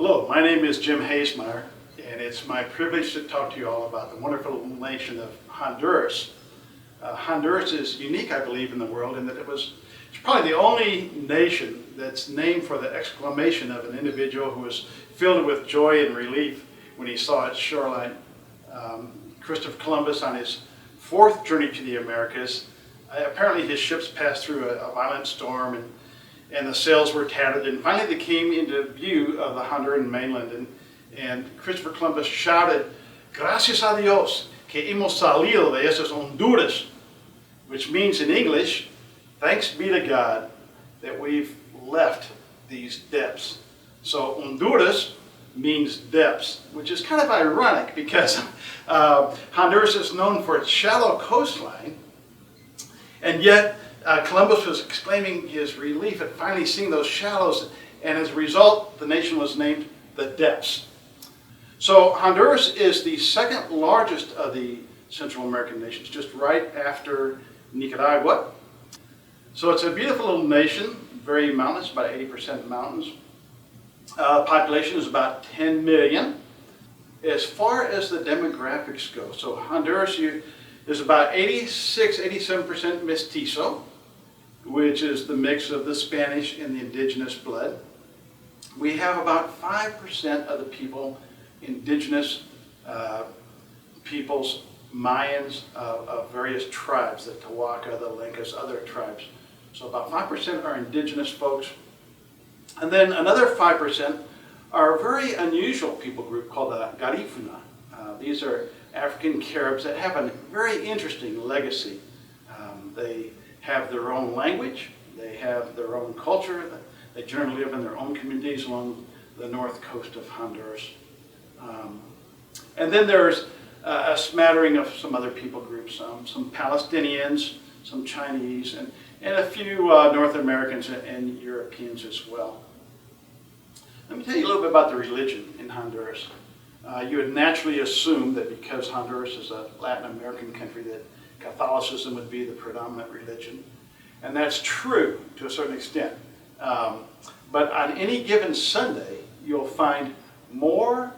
Hello, my name is Jim Haesemeyer, and it's my privilege to talk to you all about the wonderful nation of Honduras. Honduras is unique, I believe, in the world in that it's probably the only nation that's named for the exclamation of an individual who was filled with joy and relief when he saw its shoreline. Christopher Columbus, on his fourth journey to the Americas, apparently his ships passed through a violent storm and the sails were tattered, and finally they came into view of the Honduran mainland, and Christopher Columbus shouted, "Gracias a Dios que hemos salido de esas Honduras," which means in English, thanks be to God that we've left these depths. So Honduras means depths, which is kind of ironic because Honduras is known for its shallow coastline, and yet Columbus was exclaiming his relief at finally seeing those shallows, and as a result, the nation was named the Depths. So Honduras is the second largest of the Central American nations, just right after Nicaragua. So it's a beautiful little nation, very mountainous, about 80% mountains. Population is about 10 million. As far as the demographics go, so Honduras is about 86–87% mestizo, which is the mix of the Spanish and the indigenous blood. We have about 5% of the people, indigenous peoples, Mayans of various tribes, the Tawaka, the Lenkas, other tribes. So about 5% are indigenous folks. And then another 5% are a very unusual people group called the Garifuna. These are African Caribs that have a very interesting legacy. They have their own language, they have their own culture, they generally live in their own communities along the north coast of Honduras. And then there's a smattering of some other people groups, some Palestinians, some Chinese, and a few North Americans and Europeans as well. Let me tell you a little bit about the religion in Honduras. You would naturally assume that because Honduras is a Latin American country that Catholicism would be the predominant religion. And that's true to a certain extent. But on any given Sunday, you'll find more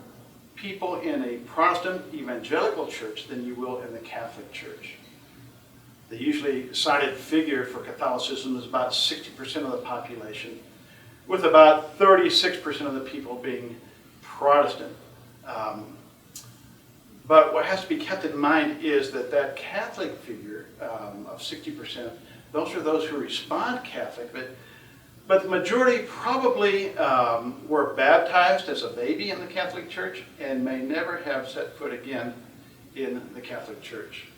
people in a Protestant evangelical church than you will in the Catholic Church. The usually cited figure for Catholicism is about 60% of the population, with about 36% of the people being Protestant. But what has to be kept in mind is that Catholic figure of 60%, those are those who respond Catholic, but the majority probably were baptized as a baby in the Catholic Church and may never have set foot again in the Catholic Church.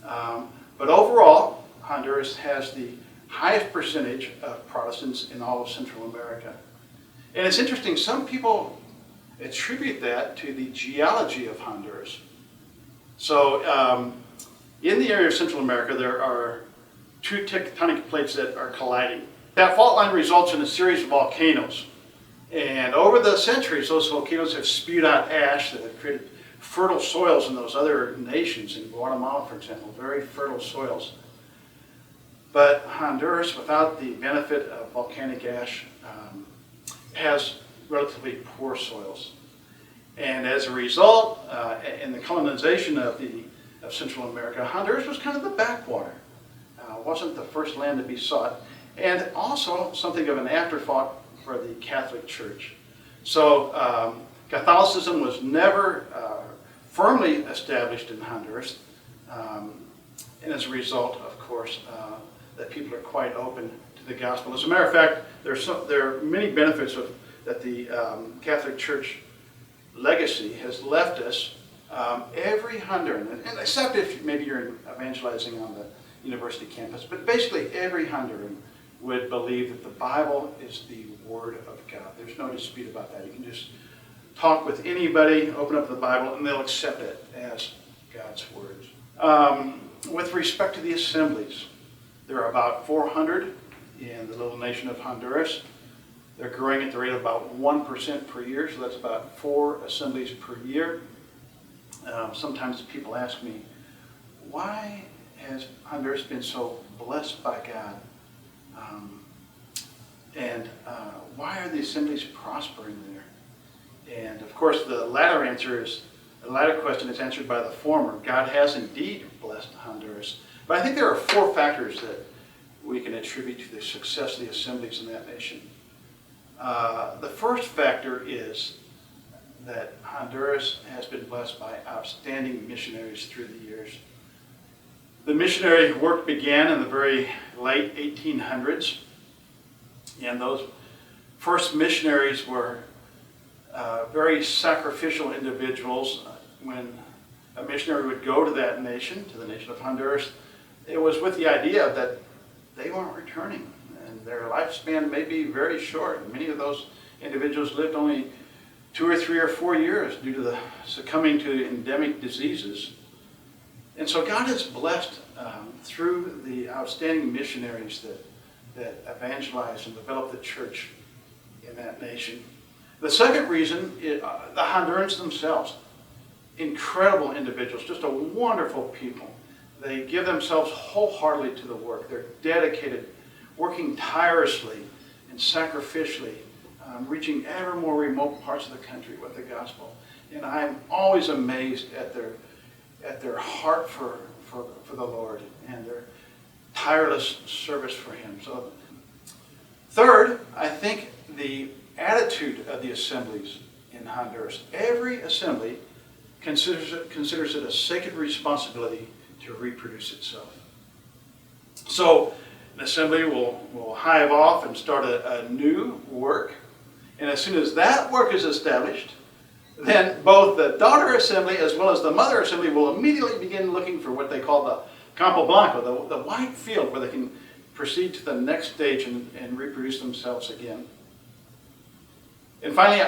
But overall, Honduras has the highest percentage of Protestants in all of Central America. And it's interesting, some people attribute that to the geology of Honduras. So in the area of Central America, there are two tectonic plates that are colliding. That fault line results in a series of volcanoes. And over the centuries, those volcanoes have spewed out ash that have created fertile soils in those other nations. In Guatemala, for example, very fertile soils. But Honduras, without the benefit of volcanic ash, has relatively poor soils. And as a result, in the colonization of Central America, Honduras was kind of the backwater. Wasn't the first land to be sought, and also something of an afterthought for the Catholic Church. So Catholicism was never firmly established in Honduras, and as a result, of course, that people are quite open to the gospel. As a matter of fact, there are many benefits that the Catholic Church legacy has left us. Every Honduran, and except if maybe you're evangelizing on the university campus, but basically every Honduran would believe that the Bible is the Word of God. There's no dispute about that. You can just talk with anybody, open up the Bible, and they'll accept it as God's words. With respect to the assemblies, there are about 400 in the little nation of Honduras. They're growing at the rate of about 1% per year, so that's about 4 assemblies per year. Sometimes people ask me, why has Honduras been so blessed by God? And why are the assemblies prospering there? And of course, the latter question is answered by the former. God has indeed blessed Honduras. But I think there are 4 factors that we can attribute to the success of the assemblies in that nation. The first factor is that Honduras has been blessed by outstanding missionaries through the years. The missionary work began in the very late 1800s, and those first missionaries were very sacrificial individuals. When a missionary would go to that nation, to the nation of Honduras, it was with the idea that they weren't returning, and their lifespan may be very short. Many of those individuals lived only 2 or 3 or 4 years due to the succumbing to endemic diseases. And so God has blessed through the outstanding missionaries that evangelized and developed the church in that nation. The second reason is the Hondurans themselves. Incredible individuals, just a wonderful people. They give themselves wholeheartedly to the work. They're dedicated, working tirelessly and sacrificially, reaching ever more remote parts of the country with the gospel. And I'm always amazed at their heart for the Lord and their tireless service for Him. So, third, I think the attitude of the assemblies in Honduras. Every assembly considers it a sacred responsibility to reproduce itself. So an assembly will hive off and start a new work, and as soon as that work is established, then both the daughter assembly as well as the mother assembly will immediately begin looking for what they call the Campo Blanco, the white field where they can proceed to the next stage and reproduce themselves again. And finally,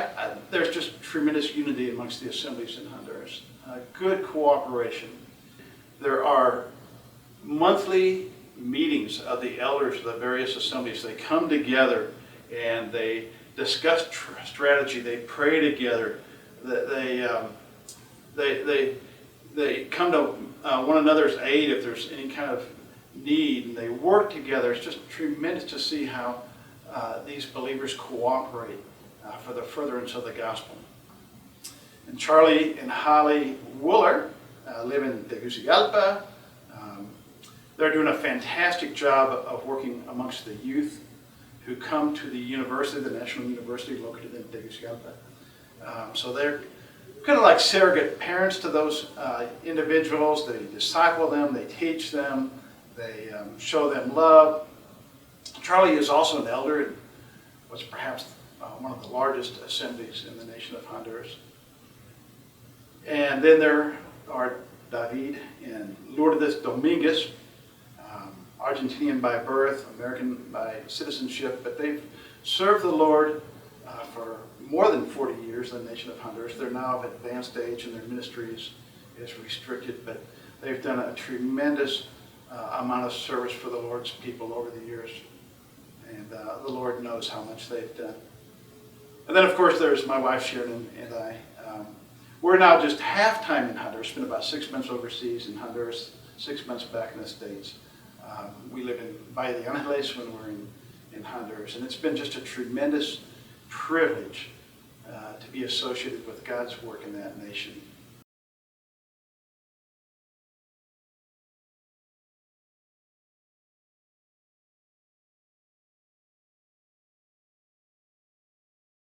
there's just tremendous unity amongst the assemblies in Honduras. Good cooperation. There are monthly meetings of the elders of the various assemblies. They come together and they discuss strategy. They pray together. They come to one another's aid if there's any kind of need, and they work together. It's just tremendous to see how these believers cooperate for the furtherance of the gospel. And Charlie and Holly Wooler live in Tegucigalpa. They're doing a fantastic job of working amongst the youth who come to the university, the National University located in Tegucigalpa. So they're kind of like surrogate parents to those individuals. They disciple them, they teach them, they show them love. Charlie is also an elder and was perhaps one of the largest assemblies in the nation of Honduras. And then there are David and Lourdes Dominguez, Argentinian by birth, American by citizenship, but they've served the Lord for more than 40 years in the nation of Honduras. They're now of advanced age and their ministry is restricted, but they've done a tremendous amount of service for the Lord's people over the years. And the Lord knows how much they've done. And then, of course, there's my wife, Sharon, and I. We're now just half-time in Honduras, spent about 6 months overseas in Honduras, 6 months back in the States. We live in Valle de Angeles when we're in Honduras, and it's been just a tremendous privilege to be associated with God's work in that nation.